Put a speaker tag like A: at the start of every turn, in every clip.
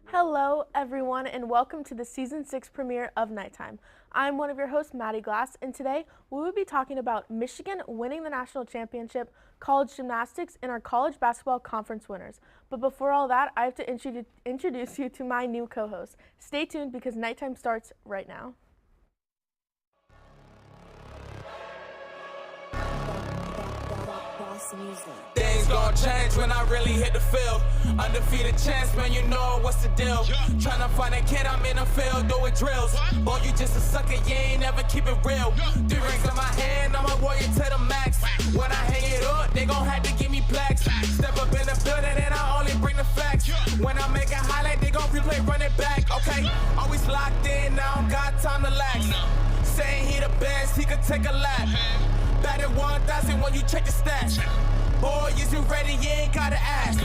A: Hello, everyone, and welcome to the Season 6 premiere of Nighttime. I'm one of your hosts, Maddie Glass, and today we will be talking about Michigan winning the national championship, college gymnastics, and our college basketball conference winners. But before all that, I have to introduce you to my new co-host. Stay tuned because Nighttime starts right now.
B: Things gon' change when I really hit the field. Undefeated champs, man, you know what's the deal. Tryna find a kid, I'm in the field doing drills. Boy, you just a sucker, you ain't never keep it real. 3 rings in my hand, I'm a warrior to the max. When I hang it up, they gon' have to give me plaques. Step up in the building and I only bring the facts. When I make a highlight, they gon' replay, run it back. Okay, always locked in, now I don't got time to lax. Saying he the best, he could take a lap. Batted 1,000 when you check the stats. Boy, is you ready? You ain't gotta ask.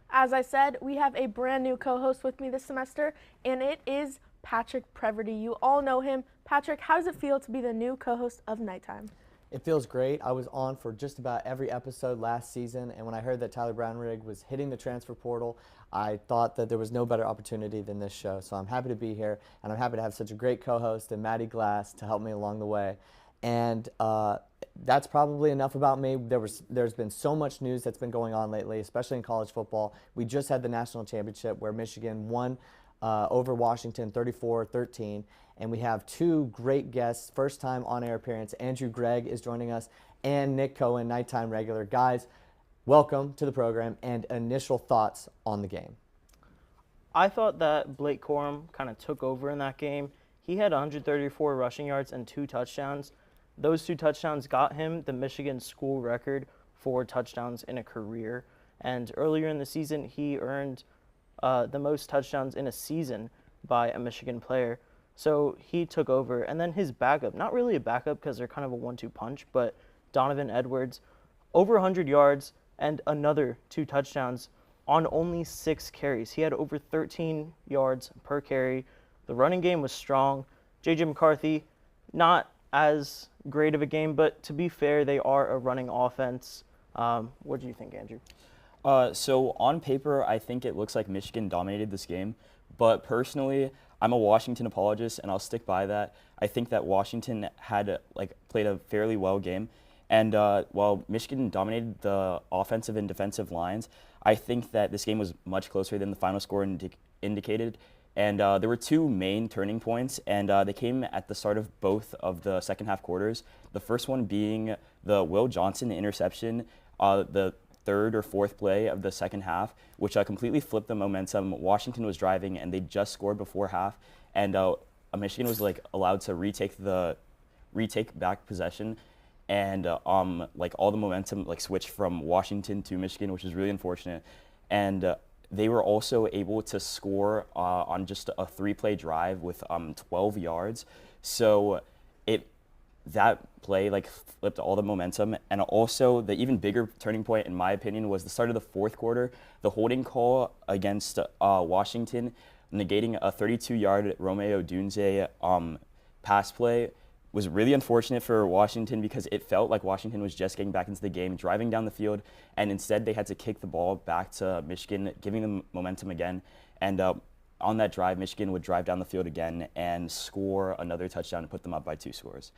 A: As I said, we have a brand new co-host with me this semester, and it is Patrick Previty. You all know him. Patrick, how does it feel to be the new co-host of Nighttime?
C: It feels great. I was on for just about every episode last season, and when I heard that Tyler Brownrigg was hitting the transfer portal, I thought that there was no better opportunity than this show. So I'm happy to be here, and I'm happy to have such a great co-host and Maddie Glass to help me along the way. And that's probably enough about me. There's been so much news that's been going on lately, especially in college football. We just had the national championship where Michigan won over Washington 34-13. And we have two great guests, first time on-air appearance. Andrew Gregg is joining us, and Nick Cohen, nighttime regular. Guys, welcome to the program, and initial thoughts on the game.
D: I thought that Blake Corum kind of took over in that game. He had 134 rushing yards and 2 touchdowns. Those 2 touchdowns got him the Michigan school record for touchdowns in a career. And earlier in the season, he earned the most touchdowns in a season by a Michigan player. So he took over. And then his backup, not really a backup because they're kind of a 1-2 punch, but Donovan Edwards, over 100 yards and another 2 touchdowns on only 6 carries. He had over 13 yards per carry. The running game was strong. J.J. McCarthy, not as great of a game, but to be fair, they are a running offense. What do you think, Andrew?
E: So on paper, I think it looks like Michigan dominated this game. But personally, I'm a Washington apologist, and I'll stick by that. I think that Washington had played a fairly well game. And while Michigan dominated the offensive and defensive lines, I think that this game was much closer than the final score indicated. And there were 2 main turning points, and they came at the start of both of the second half quarters. The first one being the Will Johnson interception, the 3rd or 4th play of the second half, which completely flipped the momentum. Washington was driving, and they just scored before half, and Michigan was allowed to retake back possession, and all the momentum switched from Washington to Michigan, which is really unfortunate. And they were also able to score on just a 3-play drive with 12 yards. So that play flipped all the momentum. And also the even bigger turning point, in my opinion, was the start of the 4th quarter. The holding call against Washington, negating a 32-yard Romeo Dunze pass play, was really unfortunate for Washington because it felt like Washington was just getting back into the game, driving down the field, and instead they had to kick the ball back to Michigan, giving them momentum again. And on that drive, Michigan would drive down the field again and score another touchdown to put them up by 2 scores.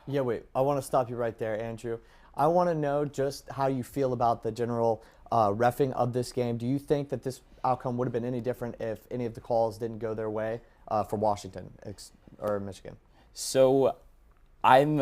C: Yeah, wait, I want to stop you right there, Andrew. I want to know just how you feel about the general reffing of this game. Do you think that this outcome would have been any different if any of the calls didn't go their way for Washington or Michigan?
E: So I'm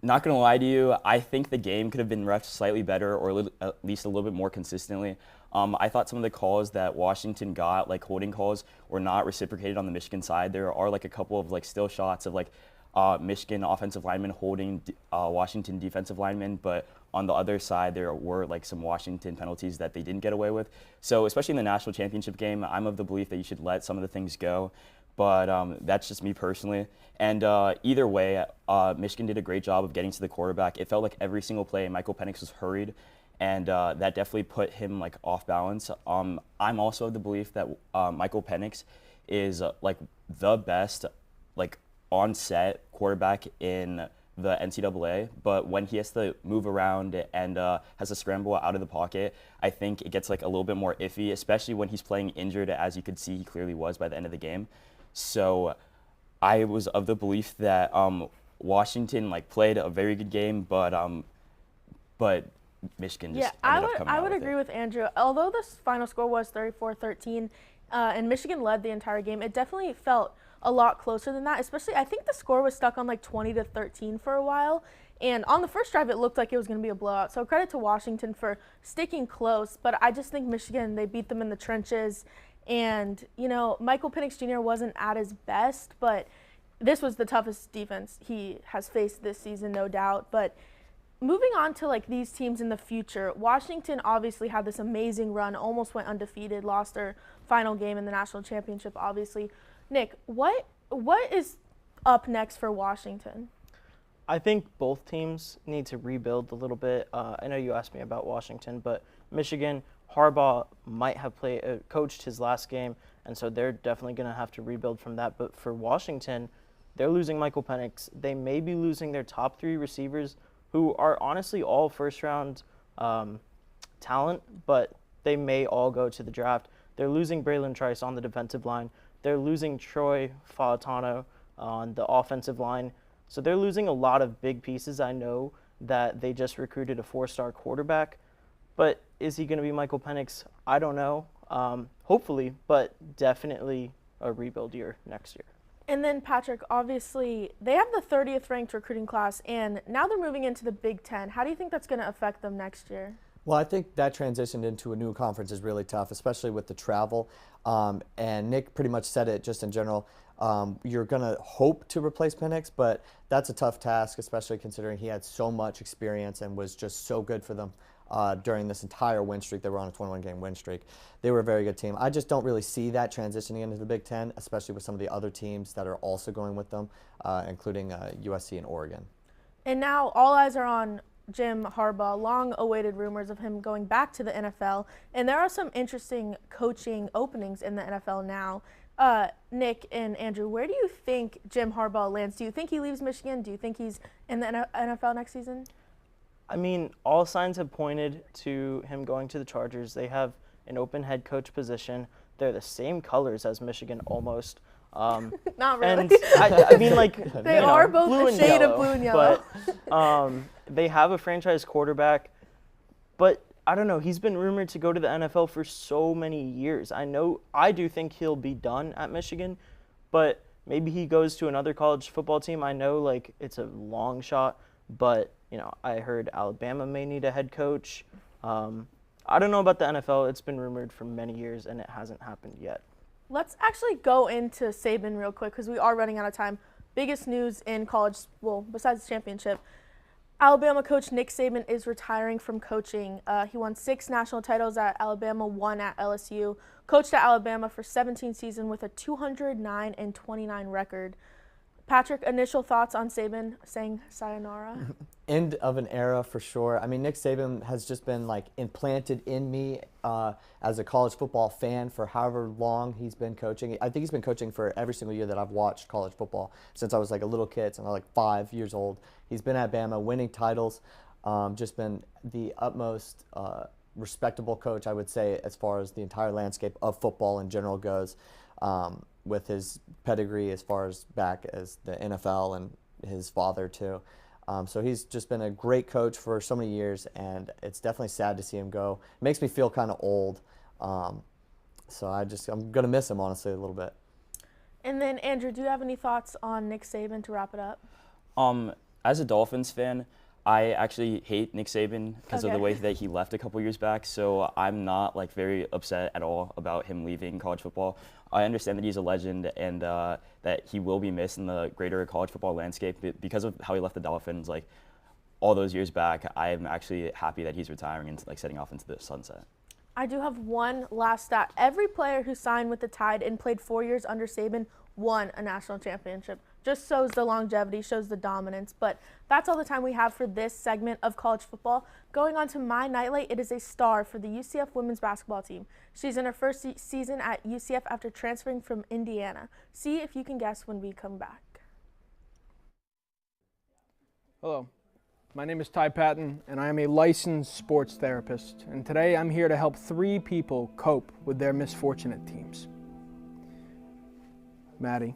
E: not going to lie to you. I think the game could have been reffed slightly better, or at least a little bit more consistently. I thought some of the calls that Washington got, holding calls, were not reciprocated on the Michigan side. There are a couple of still shots of Michigan offensive linemen holding Washington defensive linemen, but on the other side there were some Washington penalties that they didn't get away with. So especially in the national championship game, I'm of the belief that you should let some of the things go. But that's just me personally. And either way, Michigan did a great job of getting to the quarterback. It felt like every single play, Michael Penix was hurried, and that definitely put him off balance. I'm also of the belief that Michael Penix is the best on set quarterback in the NCAA, but when he has to move around and has to scramble out of the pocket, I think it gets like a little bit more iffy, especially when he's playing injured, as you could see he clearly was by the end of the game. So I was of the belief that Washington like played a very good game, but Michigan just ended up coming
A: I
E: out
A: would
E: with
A: agree
E: it.
A: with Andrew. Although the final score was 34-13, and Michigan led the entire game, it definitely felt a lot closer than that. Especially, I think the score was stuck on like 20-13 for a while. And on the first drive, it looked like it was going to be a blowout. So credit to Washington for sticking close. But I just think Michigan, they beat them in the trenches. And, you know, Michael Penix Jr. wasn't at his best, but this was the toughest defense he has faced this season, no doubt. But moving on to like these teams in the future, Washington obviously had this amazing run, almost went undefeated, lost their final game in the national championship, obviously. Nick, what is up next for Washington?
D: I think both teams need to rebuild a little bit. I know you asked me about Washington, but Michigan, Harbaugh might have coached his last game, and so they're definitely going to have to rebuild from that. But for Washington, they're losing Michael Penix. They may be losing their top 3 receivers, who are honestly all first-round talent, but they may all go to the draft. They're losing Braylon Trice on the defensive line. They're losing Troy Fautano on the offensive line. So they're losing a lot of big pieces. I know that they just recruited a 4-star quarterback, but is he going to be Michael Penix? I don't know. Hopefully, but definitely a rebuild year next year.
A: And then, Patrick, obviously, they have the 30th ranked recruiting class, and now they're moving into the Big Ten. How do you think that's going to affect them next year?
C: Well, I think that transition into a new conference is really tough, especially with the travel. And Nick pretty much said it just in general. You're going to hope to replace Penix, but that's a tough task, especially considering he had so much experience and was just so good for them during this entire win streak. They were on a 21-game win streak. They were a very good team. I just don't really see that transitioning into the Big Ten, especially with some of the other teams that are also going with them, including USC and Oregon.
A: And now all eyes are on Jim Harbaugh. Long-awaited rumors of him going back to the NFL, and there are some interesting coaching openings in the NFL now. Nick and Andrew, where do you think Jim Harbaugh lands? Do you think he leaves Michigan? Do you think he's in the NFL next season?
D: I mean, all signs have pointed to him going to the Chargers. They have an open head coach position. They're the same colors as Michigan almost.
A: Not really.
D: And I mean, like,
A: they are both
D: blue
A: a
D: and
A: shade
D: yellow,
A: of blue and yellow.
D: But they have a franchise quarterback. But I don't know. He's been rumored to go to the NFL for so many years. I do think he'll be done at Michigan, but maybe he goes to another college football team. I know, like, it's a long shot, but, you know, I heard Alabama may need a head coach. I don't know about the NFL. It's been rumored for many years, and it hasn't happened yet.
A: Let's actually go into Saban real quick because we are running out of time. Biggest news in college, well, besides the championship, Alabama coach Nick Saban is retiring from coaching. He won 6 national titles at Alabama, 1 at LSU. Coached at Alabama for 17 seasons with a 209-29 record. Patrick, initial thoughts on Saban saying sayonara?
C: End of an era for sure. I mean, Nick Saban has just been like implanted in me as a college football fan for however long he's been coaching. I think he's been coaching for every single year that I've watched college football since I was like a little kid, since I was like 5 years old. He's been at Bama winning titles, just been the utmost respectable coach, I would say, as far as the entire landscape of football in general goes. With his pedigree as far as back as the NFL and his father too. So he's just been a great coach for so many years, and it's definitely sad to see him go. It makes me feel kind of old. So I'm going to miss him, honestly, a little bit.
A: And then, Andrew, do you have any thoughts on Nick Saban to wrap it up?
E: As a Dolphins fan, I actually hate Nick Saban because of the way that he left a couple years back, so I'm not like very upset at all about him leaving college football. I understand that he's a legend and that he will be missed in the greater college football landscape because of how he left the Dolphins like all those years back. I'm actually happy that he's retiring and like setting off into the sunset.
A: I do have one last stat. Every player who signed with the Tide and played 4 years under Saban won a national championship. Just shows the longevity, shows the dominance. But that's all the time we have for this segment of college football. Going on to my nightlight, it is a star for the UCF women's basketball team. She's in her first season at UCF after transferring from Indiana. See if you can guess when we come back.
F: Hello, my name is Ty Patton, and I am a licensed sports therapist, and today I'm here to help 3 people cope with their misfortunate teams. Maddie,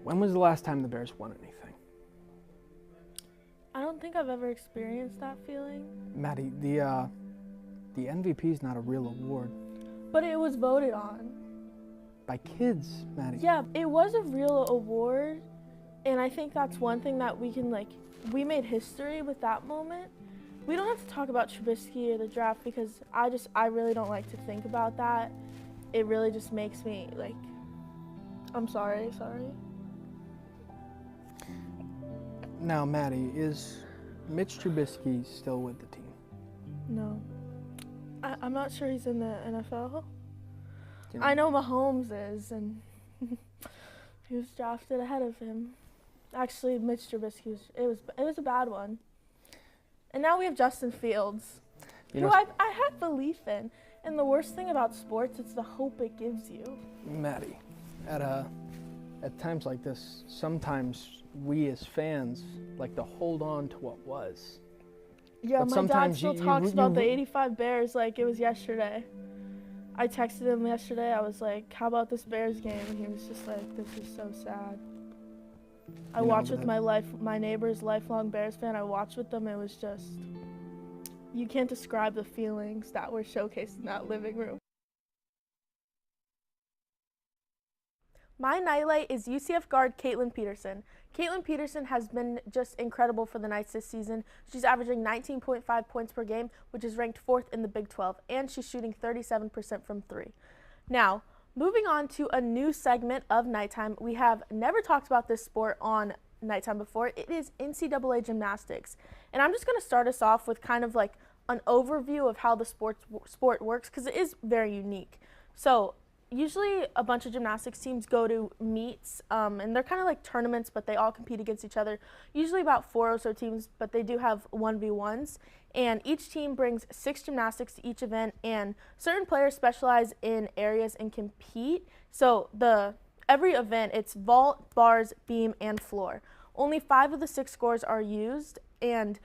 F: when was the last time the Bears won anything?
A: I don't think I've ever experienced that feeling.
F: Maddie, the MVP is not a real award.
A: But it was voted on.
F: By kids, Maddie.
A: Yeah, it was a real award, and I think that's one thing that we can, we made history with that moment. We don't have to talk about Trubisky or the draft because I really don't like to think about that. It really just makes me, I'm sorry.
F: Now, Maddie, is Mitch Trubisky still with the team?
A: No. I'm not sure he's in the NFL.
F: You know,
A: I know Mahomes is, and he was drafted ahead of him. Actually, Mitch Trubisky, it was a bad one. And now we have Justin Fields, who I have belief in. And the worst thing about sports, it's the hope it gives you.
F: Maddie, at times like this, sometimes we as fans like to hold on to what was.
A: Yeah,
F: But
A: my dad
F: sometimes
A: still talks about the 85 Bears like it was yesterday. I texted him yesterday. I was like, how about this Bears game? And he was just like, this is so sad. I watched with my neighbor's lifelong Bears fan. I watched with them. It was just, you can't describe the feelings that were showcased in that living room. My nightlight is UCF guard Caitlin Peterson. Caitlin Peterson has been just incredible for the Knights this season. She's averaging 19.5 points per game, which is ranked 4th in the Big 12, and she's shooting 37% from 3. Now, moving on to a new segment of Nighttime. We have never talked about this sport on Nighttime before. It is NCAA Gymnastics. And I'm just going to start us off with kind of like an overview of how the sport works because it is very unique. So usually a bunch of gymnastics teams go to meets, and they're kind of like tournaments, but they all compete against each other. Usually about 4 or so teams, but they do have 1v1s. And each team brings 6 gymnastics to each event, and certain players specialize in areas and compete. So every event, it's vault, bars, beam, and floor. Only 5 of the 6 scores are used. And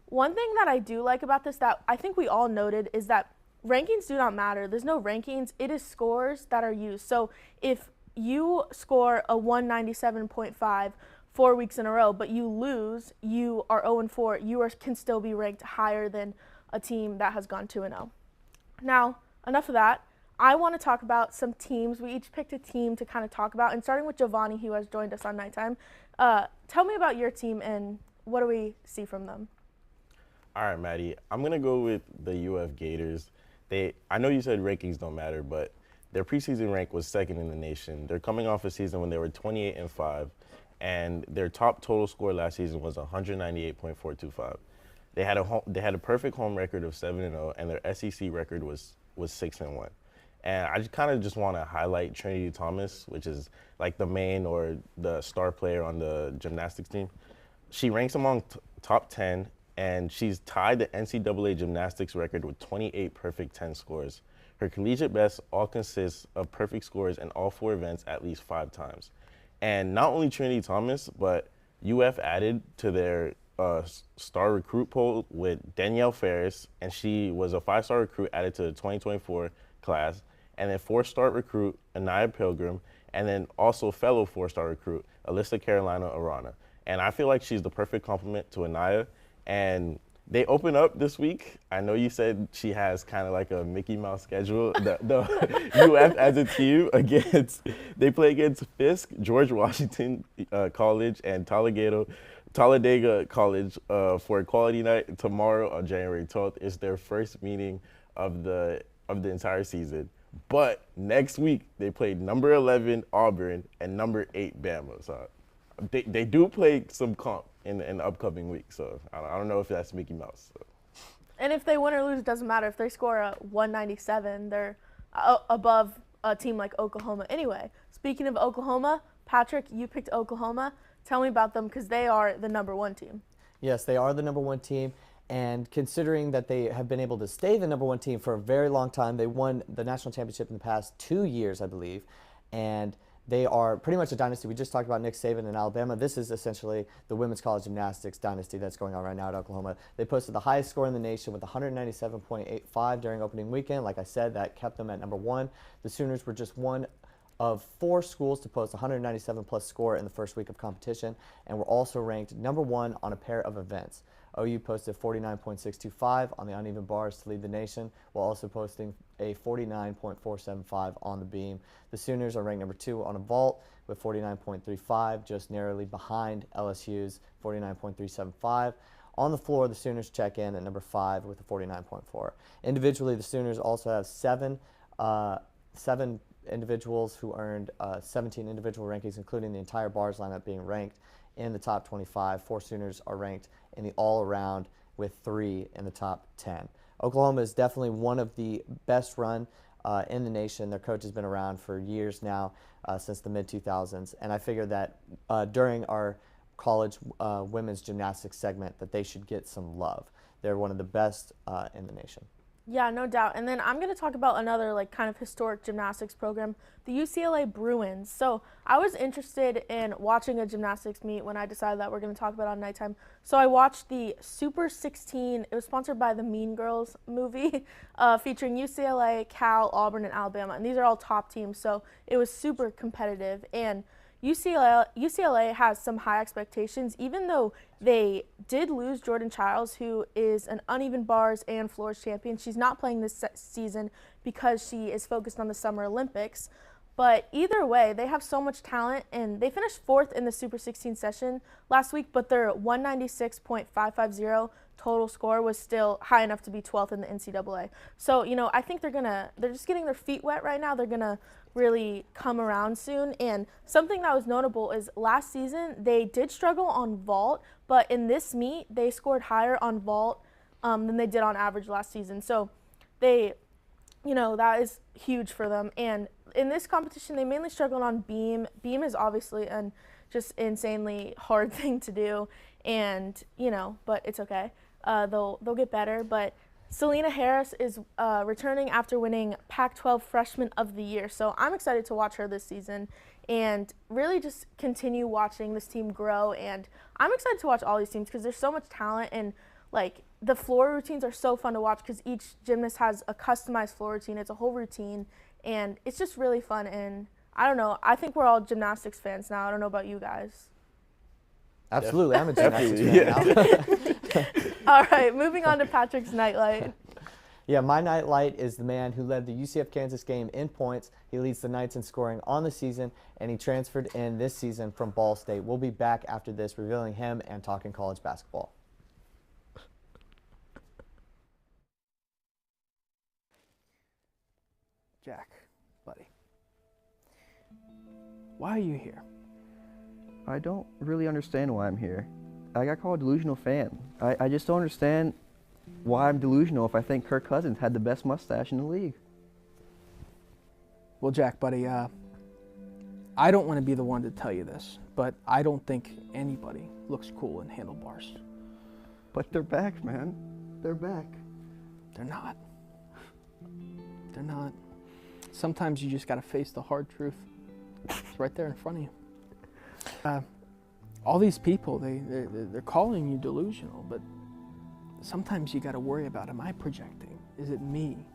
A: one thing that I do like about this that I think we all noted is that rankings do not matter. There's no rankings. It is scores that are used. So if you score a 197.5 4 weeks in a row, but you lose, you are 0-4, you can still be ranked higher than a team that has gone 2-0. Now, enough of that. I want to talk about some teams. We each picked a team to kind of talk about, and starting with Giovanni, who has joined us on Nighttime. Tell me about your team and what do we see from them?
G: All right, Maddie. I'm going to go with the UF Gators. I know you said rankings don't matter, but their preseason rank was 2nd in the nation. They're coming off a season when they were 28-5, and their top total score last season was 198.425. They had a perfect home record of 7-0, and their SEC record was 6-1. And I just want to highlight Trinity Thomas, which is like the main or the star player on the gymnastics team. She ranks among top 10. And she's tied the NCAA Gymnastics record with 28 perfect 10 scores. Her collegiate best all consists of perfect scores in all 4 events at least 5 times. And not only Trinity Thomas, but UF added to their star recruit poll with Danielle Ferris, and she was a 5-star recruit added to the 2024 class. And then 4-star recruit Anaya Pilgrim, and then also fellow 4-star recruit Alyssa Carolina Arana. And I feel like she's the perfect complement to Anaya. And they open up this week. I know you said she has kind of like a Mickey Mouse schedule. The UF as a team they play against Fisk, George Washington College, and Talladega College for Equality Night tomorrow on January 12th. It's their first meeting of the entire season. But next week they play number 11 Auburn and number 8 Bama. So they do play some comp in the upcoming week, so I don't know if that's Mickey Mouse. So.
A: And if they win or lose, it doesn't matter. If they score a 197, they're above a team like Oklahoma. Anyway, speaking of Oklahoma, Patrick, you picked Oklahoma. Tell me about them because they are the number 1 team.
C: Yes, they are the number 1 team. And considering that they have been able to stay the number 1 team for a very long time, they won the national championship in the past 2 years, I believe. And They are pretty much a dynasty. We just talked about Nick Saban in Alabama. This is essentially the women's college gymnastics dynasty that's going on right now at Oklahoma. They posted the highest score in the nation with 197.85 during opening weekend. Like I said, that kept them at number 1. The Sooners were just one of 4 schools to post 197-plus score in the first week of competition, and were also ranked number 1 on a pair of events. OU posted 49.625 on the uneven bars to lead the nation, while also posting a 49.475 on the beam. The Sooners are ranked number 2 on a vault with 49.35, just narrowly behind LSU's 49.375. On the floor, the Sooners check in at number 5 with a 49.4. Individually, the Sooners also have seven individuals who earned 17 individual rankings, including the entire bars lineup being ranked in the top 25. 4 Sooners are ranked in the all-around with 3 in the top 10. Oklahoma is definitely one of the best run in the nation. Their coach has been around for years now, since the mid-2000s, and I figured that during our college women's gymnastics segment that they should get some love. They're one of the best in the nation.
A: Yeah, no doubt. And then I'm going to talk about another like kind of historic gymnastics program, the UCLA Bruins. So I was interested in watching a gymnastics meet when I decided that we're going to talk about it on Nighttime. So I watched the Super 16. It was sponsored by the Mean Girls movie, featuring UCLA, Cal, Auburn, and Alabama. And these are all top teams, so it was super competitive. And UCLA has some high expectations, even though they did lose Jordan Childs, who is an uneven bars and floors champion. She's not playing this season because she is focused on the Summer Olympics. But either way, they have so much talent, and they finished 4th in the Super 16 session last week, but their 196.550 total score was still high enough to be 12th in the NCAA. So, you know, I think they're just getting their feet wet right now. They're going to really come around soon. And something that was notable is last season they did struggle on vault, but in this meet they scored higher on vault than they did on average last season. So they, you know, that is huge for them. And in this competition they mainly struggled on beam. Beam is obviously an just insanely hard thing to do, and you know, but it's okay. They'll get better. But Selena Harris is returning after winning Pac-12 Freshman of the Year. So I'm excited to watch her this season and really just continue watching this team grow. And I'm excited to watch all these teams because there's so much talent, and like the floor routines are so fun to watch because each gymnast has a customized floor routine. It's a whole routine, and it's just really fun. And I don't know, I think we're all gymnastics fans now. I don't know about you guys.
C: Absolutely, I'm a gymnastics fan now.
A: All right, moving on to Patrick's nightlight.
C: Yeah, my nightlight is the man who led the UCF-Kansas game in points. He leads the Knights in scoring on the season, and he transferred in this season from Ball State. We'll be back after this, revealing him and talking college basketball.
F: Jack, buddy, why are you here?
H: I don't really understand why I'm here. I got called a delusional fan. I just don't understand why I'm delusional if I think Kirk Cousins had the best mustache in the league.
F: Well, Jack, buddy, I don't want to be the one to tell you this, but I don't think anybody looks cool in handlebars.
H: But they're back, man. They're back.
F: They're not. They're not. Sometimes you just got to face the hard truth. It's right there in front of you. All these people, they're calling you delusional, but sometimes you got to worry about, am I projecting? Is it me?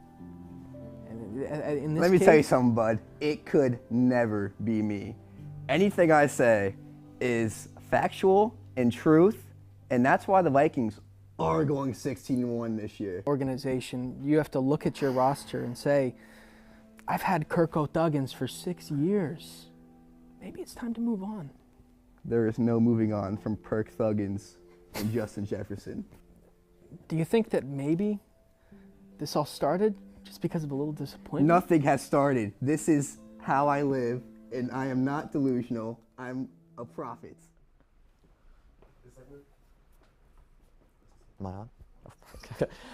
F: And in this
H: Let me
F: case,
H: tell you something, bud. It could never be me. Anything I say is factual and truth, and that's why the Vikings are going 16-1 this year.
F: Organization, you have to look at your roster and say, I've had Kirk O'Thuggins for 6 years. Maybe it's time to move on.
H: There is no moving on from Kirk Thuggins and Justin Jefferson.
F: Do you think that maybe this all started just because of a little disappointment?
H: Nothing has started. This is how I live, and I am not delusional. I'm a prophet.
C: Am I on?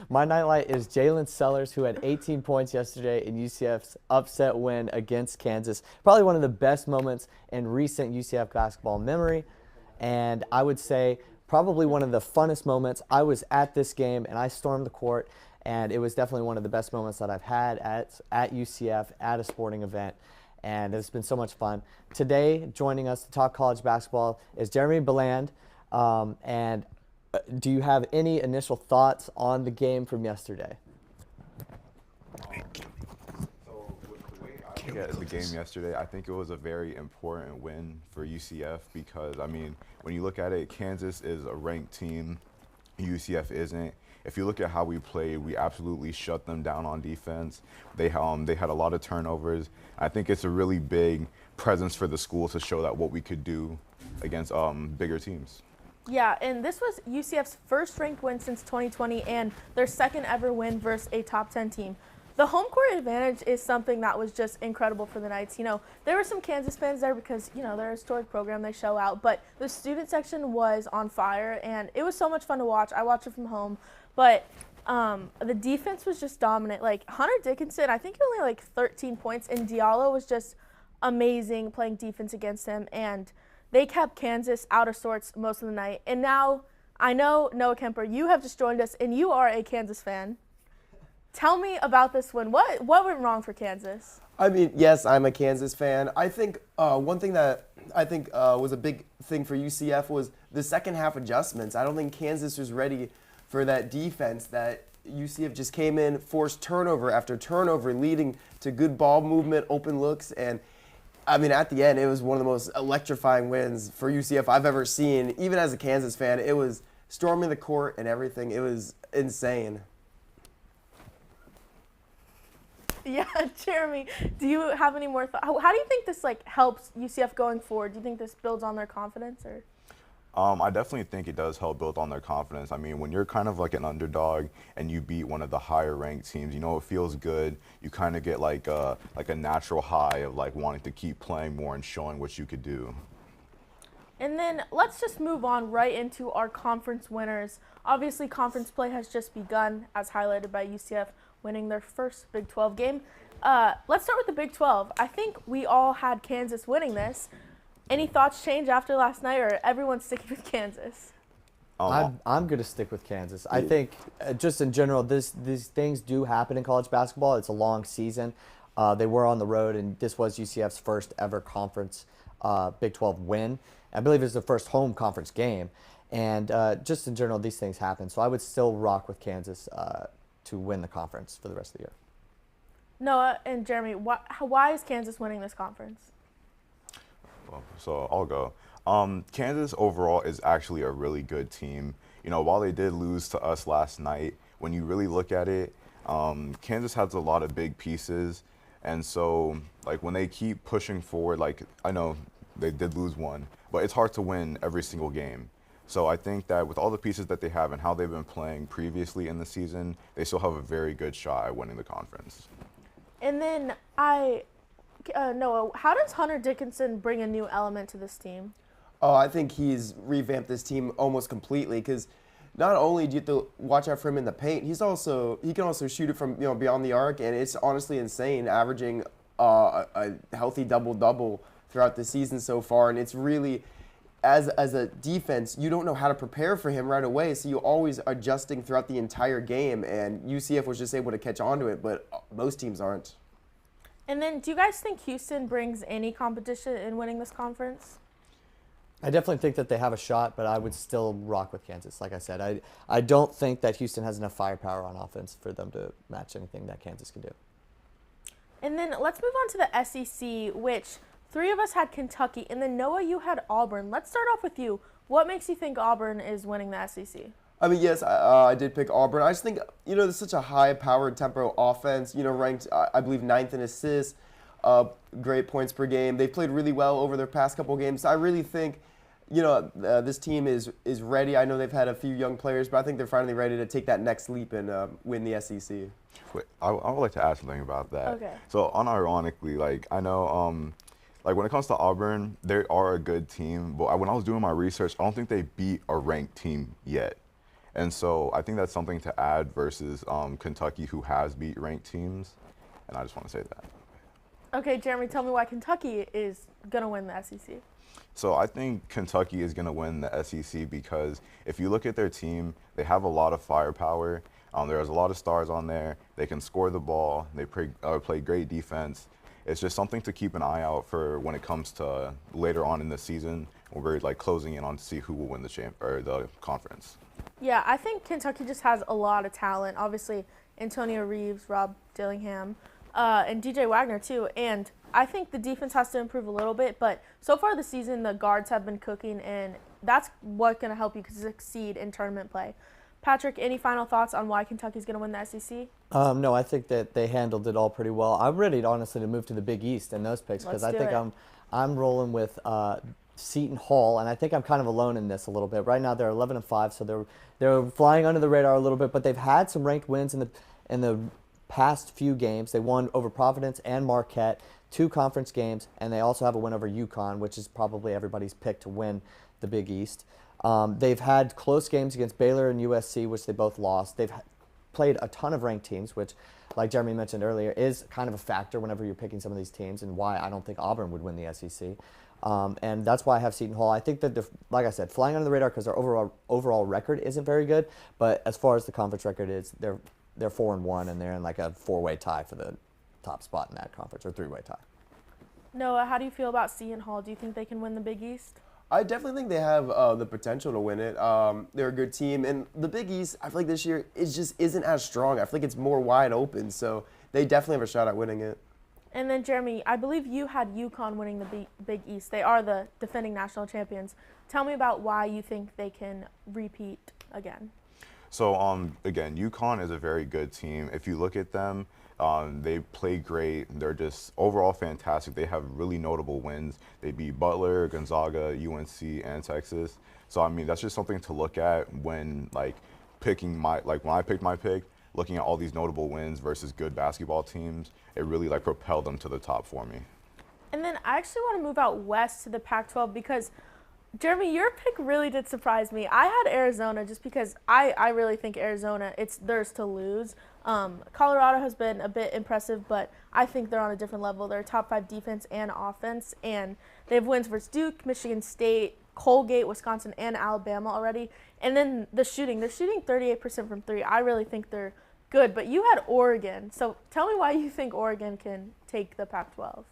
C: My nightlight is Jalen Sellers, who had 18 points yesterday in UCF's upset win against Kansas. Probably one of the best moments in recent UCF basketball memory, and I would say probably one of the funnest moments. I was at this game, and I stormed the court, and it was definitely one of the best moments that I've had at UCF at a sporting event. and it's been so much fun. Today, joining us to talk college basketball is Jeremy Beland. Do you have any initial thoughts on the game from yesterday?
I: Yeah, the game yesterday, I think it was a very important win for UCF because, I mean, when you look at it, Kansas is a ranked team, UCF isn't. If you look at how we played, we absolutely shut them down on defense. They had a lot of turnovers. I think it's a really big presence for the school to show that what we could do against bigger teams.
A: Yeah, and this was UCF's first ranked win since 2020 and their second ever win versus a top 10 team. The home court advantage is something that was just incredible for the Knights. You know, there were some Kansas fans there because, you know, they're a historic program, they show out, but the student section was on fire, and it was so much fun to watch. I watched it from home, but the defense was just dominant. Like, Hunter Dickinson, I think he only like 13 points, and Diallo was just amazing playing defense against him, and they kept Kansas out of sorts most of the night. And now, I know, Noah Kemper, you have just joined us, and you are a Kansas fan. Tell me about this win. What went wrong for Kansas?
J: I mean, yes, I'm a Kansas fan. I think one thing that I think was a big thing for UCF was the second half adjustments. I don't think Kansas was ready for that defense that UCF just came in, forced turnover after turnover, leading to good ball movement, open looks, and I mean, at the end, it was one of the most electrifying wins for UCF I've ever seen. Even as a Kansas fan, it was storming the court and everything. It was insane.
A: Yeah, Jeremy, do you have any more thoughts? How do you think this helps UCF going forward? Do you think this builds on their confidence, or?
I: I definitely think it does help build on their confidence. I mean, when you're kind of like an underdog and you beat one of the higher ranked teams, you know, it feels good. You kind of get like a natural high of like wanting to keep playing more and showing what you could do.
A: And then let's just move on right into our conference winners. Obviously, conference play has just begun, as highlighted by UCF winning their first Big 12 game. Let's start with the Big 12. I think we all had Kansas winning this. Any thoughts change after last night, or everyone's sticking with Kansas?
C: I'm going to stick with Kansas. I think just in general, these things do happen in college basketball. It's a long season. They were on the road, and this was UCF's first ever conference Big 12 win. I believe it's the first home conference game. And just in general, these things happen. So I would still rock with Kansas to win the conference for the rest of the year.
A: Noah and Jeremy, why is Kansas winning this conference?
I: So I'll go. Kansas overall is actually a really good team. You know, while they did lose to us last night, when you really look at it, Kansas has a lot of big pieces. And so, like, when they keep pushing forward, like, I know they did lose one, but it's hard to win every single game. So I think that with all the pieces that they have and how they've been playing previously in the season, they still have a very good shot at winning the conference.
A: And then Noah, how does Hunter Dickinson bring a new element to this team?
J: Oh, I think he's revamped this team almost completely because not only do you have to watch out for him in the paint, he can also shoot it from beyond the arc, and it's honestly insane, averaging a healthy double-double throughout the season so far. And it's really, as a defense, you don't know how to prepare for him right away, so you're always adjusting throughout the entire game. And UCF was just able to catch on to it, but most teams aren't.
A: And then, do you guys think Houston brings any competition in winning this conference?
C: I definitely think that they have a shot, but I would still rock with Kansas. Like I said, I don't think that Houston has enough firepower on offense for them to match anything that Kansas can do.
A: And then let's move on to the SEC, which three of us had Kentucky, and then Noah, you had Auburn. Let's start off with you. What makes you think Auburn is winning the SEC?
J: I mean, yes, I did pick Auburn. I just think, there's such a high-powered tempo offense, ranked, I believe, 9th in assists, great points per game. They've played really well over their past couple games. I really think, this team is ready. I know they've had a few young players, but I think they're finally ready to take that next leap and win the SEC.
I: Wait, I would like to add something about that.
A: Okay.
I: So, unironically, I know, when it comes to Auburn, they are a good team, but when I was doing my research, I don't think they beat a ranked team yet. And so I think that's something to add versus Kentucky, who has beat ranked teams. And I just want to say that.
A: Okay, Jeremy, tell me why Kentucky is going to win the SEC.
I: So I think Kentucky is going to win the SEC because if you look at their team, they have a lot of firepower. There's a lot of stars on there. They can score the ball. They play great defense. it's just something to keep an eye out for when it comes to later on in the season when we're like closing in on to see who will win the conference.
A: Yeah, I think Kentucky just has a lot of talent. Obviously, Antonio Reeves, Rob Dillingham, and DJ Wagner too. And I think the defense has to improve a little bit, but so far this season, the guards have been cooking, and that's what's going to help you succeed in tournament play. Patrick, any final thoughts on why Kentucky's going to win the SEC?
C: No, I think that they handled it all pretty well. I'm ready, honestly, to move to the Big East and those picks because I think I'm rolling with Seton Hall, and I think I'm kind of alone in this a little bit. Right now they're 11-5, so they're flying under the radar a little bit, but they've had some ranked wins in the past few games. They won over Providence and Marquette, 2 conference games, and they also have a win over UConn, which is probably everybody's pick to win the Big East. They've had close games against Baylor and USC, which they both lost. They've played a ton of ranked teams, which, like Jeremy mentioned earlier, is kind of a factor whenever you're picking some of these teams and why I don't think Auburn would win the SEC. And that's why I have Seton Hall. I think that, like I said, flying under the radar because their overall record isn't very good, but as far as the conference record is, they're 4-1, and they're in like a 4-way tie for the top spot in that conference, or 3-way tie.
A: Noah, how do you feel about Seton Hall? Do you think they can win the Big East?
J: I definitely think they have the potential to win it. They're a good team. And the Big East, I feel like this year, it just isn't as strong. I feel like it's more wide open. So they definitely have a shot at winning it.
A: And then, Jeremy, I believe you had UConn winning the Big East. They are the defending national champions. Tell me about why you think they can repeat again.
I: So, again, UConn is a very good team. If you look at them, they play great. They're just overall fantastic. They have really notable wins. They beat Butler, Gonzaga, UNC, and Texas. So, I mean, that's just something to look at when, like, when I picked my pick, looking at all these notable wins versus good basketball teams, it really, like, propelled them to the top for me.
A: And then I actually want to move out west to the Pac-12 because, Jeremy, your pick really did surprise me. I had Arizona just because I really think Arizona, it's theirs to lose. Colorado has been a bit impressive, but I think they're on a different level. They're a top 5 defense and offense, and they have wins versus Duke, Michigan State, Colgate, Wisconsin, and Alabama already. And then the shooting, they're shooting 38% from 3. I really think they're good, but you had Oregon. So tell me why you think Oregon can take the Pac-12.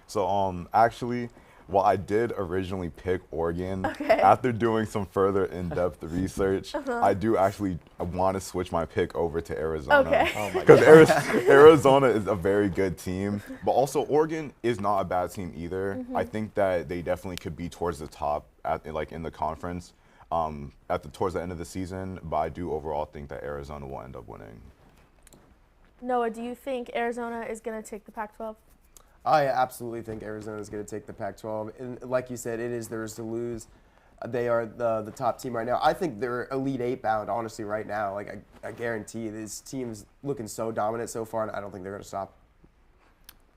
I: So actually, well, I did originally pick Oregon. After doing some further in-depth research, I do actually want to switch my pick over to Arizona. Because Arizona is a very good team, but also Oregon is not a bad team either. I think that they definitely could be towards the top in the conference towards the end of the season, but I do overall think that Arizona will end up winning.
A: Noah, do you think Arizona is going to take the Pac-12?
J: I absolutely think Arizona is going to take the Pac-12. And like you said, it is theirs to lose. They are the top team right now. I think they're Elite 8 bound, honestly, right now. Like, I guarantee this team's looking so dominant so far, and I don't think they're going to stop.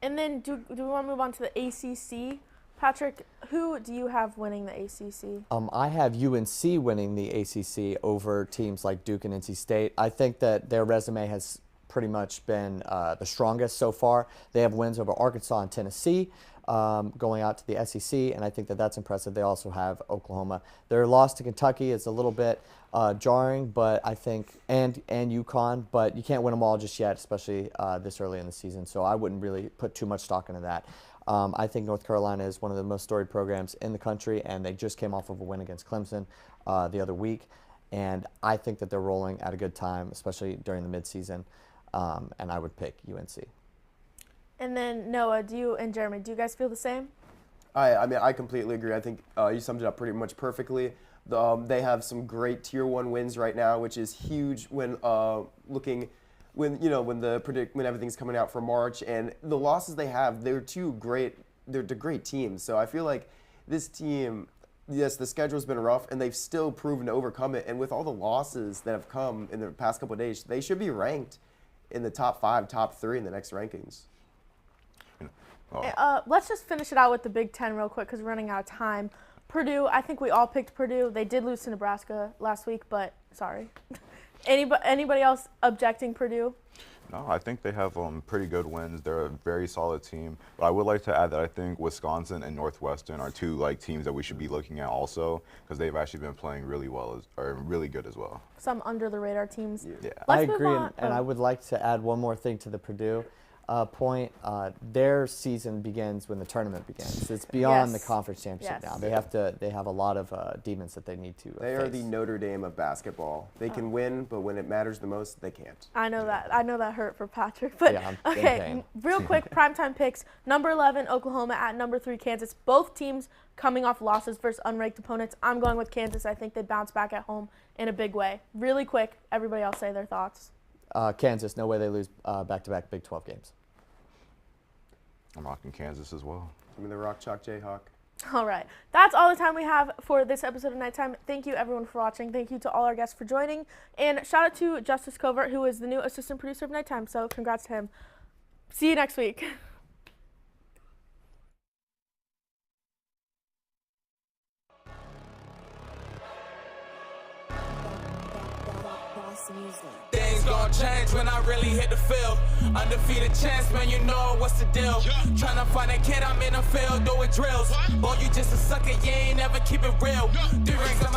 A: And then do we want to move on to the ACC? Patrick, who do you have winning the ACC?
C: I have UNC winning the ACC over teams like Duke and NC State. I think that their resume has pretty much been the strongest so far. They have wins over Arkansas and Tennessee going out to the SEC, and I think that that's impressive. They also have Oklahoma. Their loss to Kentucky is a little bit jarring, but I think, and UConn, but you can't win them all just yet, especially this early in the season, so I wouldn't really put too much stock into that. I think North Carolina is one of the most storied programs in the country, and they just came off of a win against Clemson the other week, and I think that they're rolling at a good time, especially during the midseason. And I would pick UNC.
A: And then Noah, and Jeremy, do you guys feel the same?
J: I mean, I completely agree. I think you summed it up pretty much perfectly. They have some great Tier 1 wins right now, which is huge when when everything's coming out for March, and the losses they have, they're great teams. So I feel like this team, yes, the schedule's been rough, and they've still proven to overcome it. And with all the losses that have come in the past couple of days, they should be ranked in the top 5, top 3 in the next rankings.
A: Let's just finish it out with the Big Ten real quick because we're running out of time. Purdue, I think we all picked Purdue. They did lose to Nebraska last week, but sorry. Anybody else objecting Purdue?
I: No, I think they have pretty good wins. They're a very solid team. But I would like to add that I think Wisconsin and Northwestern are 2 teams that we should be looking at also because they've actually been playing really well or really good as well.
A: Some under the radar teams.
C: Yeah. I agree, and I would like to add one more thing to the Purdue. point, their season begins when the tournament begins. It's beyond the
A: Yes.
C: conference championship
A: Yes.
C: now. They have a lot of demons that they need to
J: They are the
C: face.
J: Notre Dame of basketball. They can win, but when it matters the most, they can't.
A: I know that hurt for Patrick. But
C: Yeah, I'm in
A: okay,
C: pain.
A: real quick, primetime picks. Number 11, Oklahoma at number 3, Kansas. Both teams coming off losses versus unranked opponents. I'm going with Kansas. I think they bounce back at home in a big way. Really quick, everybody else say their thoughts.
C: Kansas, no way they lose back-to-back Big 12 games.
I: I'm rocking Kansas as well.
J: I mean, the Rock Chalk Jayhawk.
A: All right. That's all the time we have for this episode of Nighttime. Thank you, everyone, for watching. Thank you to all our guests for joining. And shout out to Justice Covert, who is the new assistant producer of Nighttime. So congrats to him. See you next week.
B: Things gon' change when I really hit the field. Undefeated champs, man, you know what's the deal. Tryna find a kid, I'm in the field doing drills. Boy, you just a sucker, you ain't never keep it real. 3 rings on my